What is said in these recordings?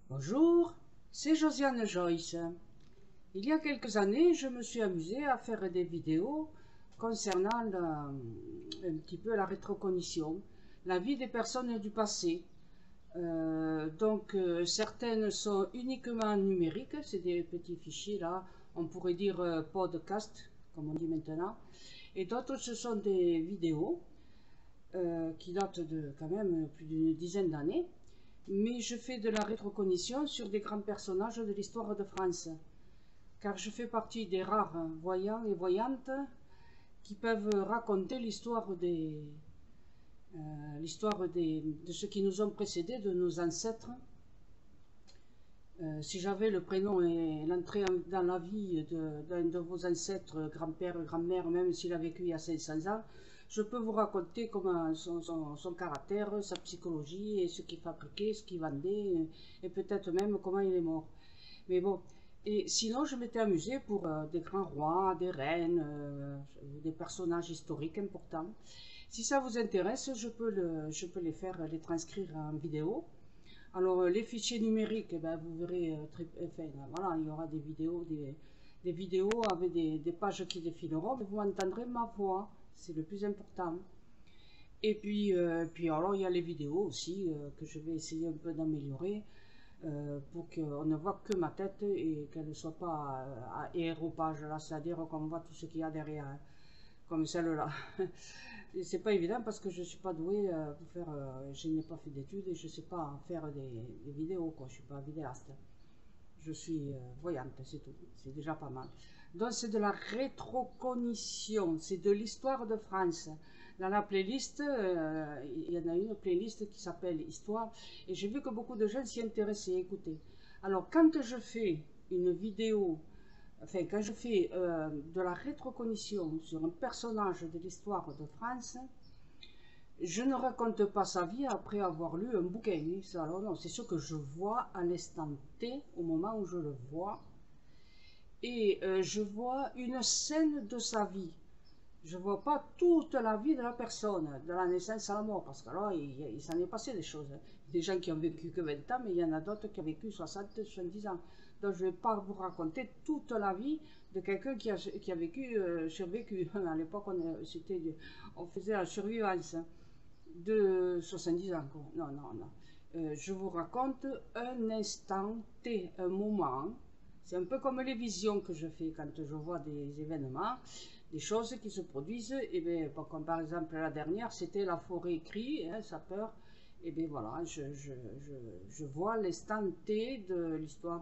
Bonjour, c'est Josiane Joyce. Il y a quelques années, je me suis amusée à faire des vidéos concernant un petit peu la rétrocognition, la vie des personnes du passé. Certaines sont uniquement numériques, c'est des petits fichiers là, on pourrait dire podcast, comme on dit maintenant, et d'autres ce sont des vidéos qui datent de quand même plus d'une dizaine d'années. Mais je fais de la rétrocognition sur des grands personnages de l'histoire de France, car je fais partie des rares voyants et voyantes qui peuvent raconter de ceux qui nous ont précédés, de nos ancêtres. Si j'avais le prénom et l'entrée dans la vie d'un de vos ancêtres, grand-père, grand-mère, même s'il a vécu il y a 500 ans, je peux vous raconter comment son caractère, sa psychologie, et ce qu'il fabriquait, ce qu'il vendait, et peut-être même comment il est mort. Mais bon, et sinon je m'étais amusée pour des grands rois, des reines, des personnages historiques importants. Si ça vous intéresse, je peux les transcrire en vidéo. Alors, les fichiers numériques, eh ben, vous verrez, voilà, il y aura des vidéos avec des pages qui défileront, mais vous entendrez ma voix, c'est le plus important. Et puis alors, il y a les vidéos aussi que je vais essayer un peu d'améliorer pour qu'on ne voit que ma tête et qu'elle ne soit pas à aéropage, là, c'est-à-dire qu'on voit tout ce qu'il y a derrière, comme celle-là. C'est pas évident parce que je suis pas douée pour faire, je n'ai pas fait d'études et je sais pas faire des vidéos, quoi. Je suis pas vidéaste. Je suis voyante, c'est tout. C'est déjà pas mal. Donc c'est de la rétrocognition, c'est de l'histoire de France. Dans la playlist, il y en a une playlist qui s'appelle Histoire et j'ai vu que beaucoup de gens s'y intéressaient. Écoutez, alors quand je fais une vidéo, enfin quand je fais de la rétrocognition sur un personnage de l'histoire de France, je ne raconte pas sa vie après avoir lu un bouquin. Alors non, c'est sûr que je vois à l'instant T, au moment où je le vois, et je vois une scène de sa vie. Je ne vois pas toute la vie de la personne, de la naissance à la mort, parce que là, il s'en est passé des choses. Des gens qui ont vécu que 20 ans, mais il y en a d'autres qui ont vécu 60, 70 ans. Donc je ne vais pas vous raconter toute la vie de quelqu'un qui a vécu, survécu. À l'époque, on faisait la survivance de 70 ans. Quoi. Non, non, non. Je vous raconte un instant T, un moment. C'est un peu comme les visions que je fais quand je vois des événements, des choses qui se produisent. Et bien, comme par exemple la dernière, c'était la forêt crie, hein, sa peur. Et bien voilà, je vois l'instant T de l'histoire,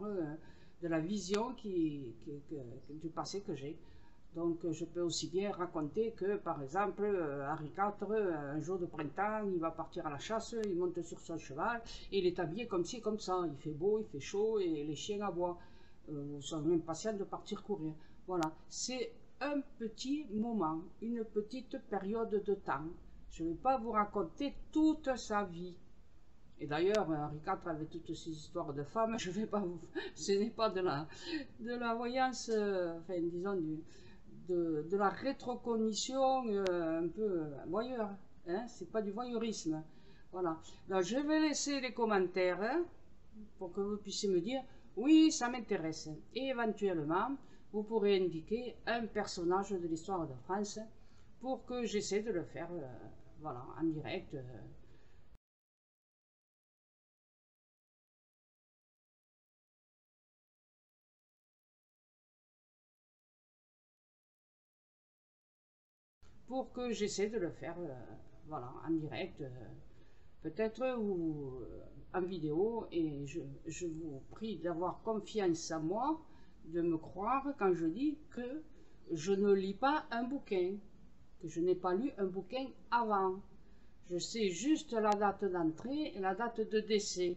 de la vision du passé que j'ai. Donc je peux aussi bien raconter que, par exemple, Henri IV, un jour de printemps, il va partir à la chasse, il monte sur son cheval, et il est habillé comme ci, comme ça. Il fait beau, il fait chaud, et les chiens aboient. Sont impatients de partir courir. Voilà, c'est un petit moment, une petite période de temps. Je ne vais pas vous raconter toute sa vie. Et d'ailleurs, Henri IV avait toutes ces histoires de femmes. Je vais pas vous, ce n'est pas de la voyance, enfin disons de la rétrocognition un peu voyeur. Hein, c'est pas du voyeurisme. Voilà. Donc je vais laisser les commentaires hein, pour que vous puissiez me dire oui, ça m'intéresse. Et éventuellement, vous pourrez indiquer un personnage de l'histoire de France pour que j'essaie de le faire voilà, en direct. Pour que j'essaie de le faire voilà, en direct, peut-être ou en vidéo. Et je vous prie d'avoir confiance en moi, de me croire quand je dis que je ne lis pas un bouquin, que je n'ai pas lu un bouquin avant. Je sais juste la date d'entrée et la date de décès.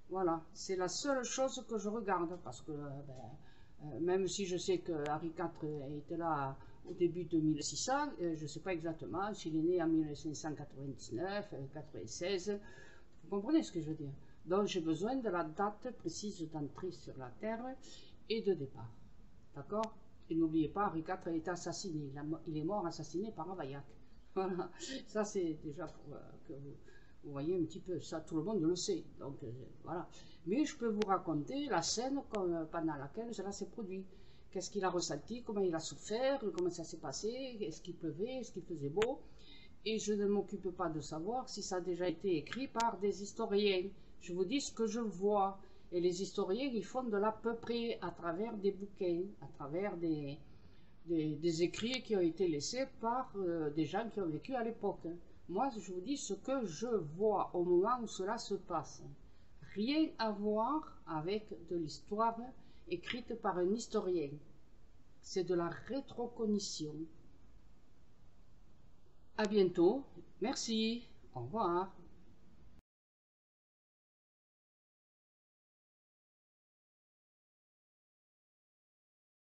Voilà, c'est la seule chose que je regarde parce que même si je sais que Henri IV était là au début de 1600, je ne sais pas exactement s'il est né en 1599, 96, vous comprenez ce que je veux dire. Donc j'ai besoin de la date précise d'entrée sur la Terre et de départ. D'accord. Et n'oubliez pas, Henri IV a été assassiné, il est mort assassiné par Ravaillac. Voilà, ça c'est déjà pour que Vous voyez un petit peu, ça tout le monde le sait. Donc voilà. Mais je peux vous raconter la scène pendant laquelle cela s'est produit. Qu'est-ce qu'il a ressenti, comment il a souffert, comment ça s'est passé, est-ce qu'il pleuvait, est-ce qu'il faisait beau. Et je ne m'occupe pas de savoir si ça a déjà été écrit par des historiens. Je vous dis ce que je vois. Et les historiens, ils font de l'à peu près à travers des bouquins, à travers des écrits qui ont été laissés par des gens qui ont vécu à l'époque. Moi, je vous dis ce que je vois au moment où cela se passe. Rien à voir avec de l'histoire écrite par un historien. C'est de la rétrocognition. À bientôt. Merci. Au revoir.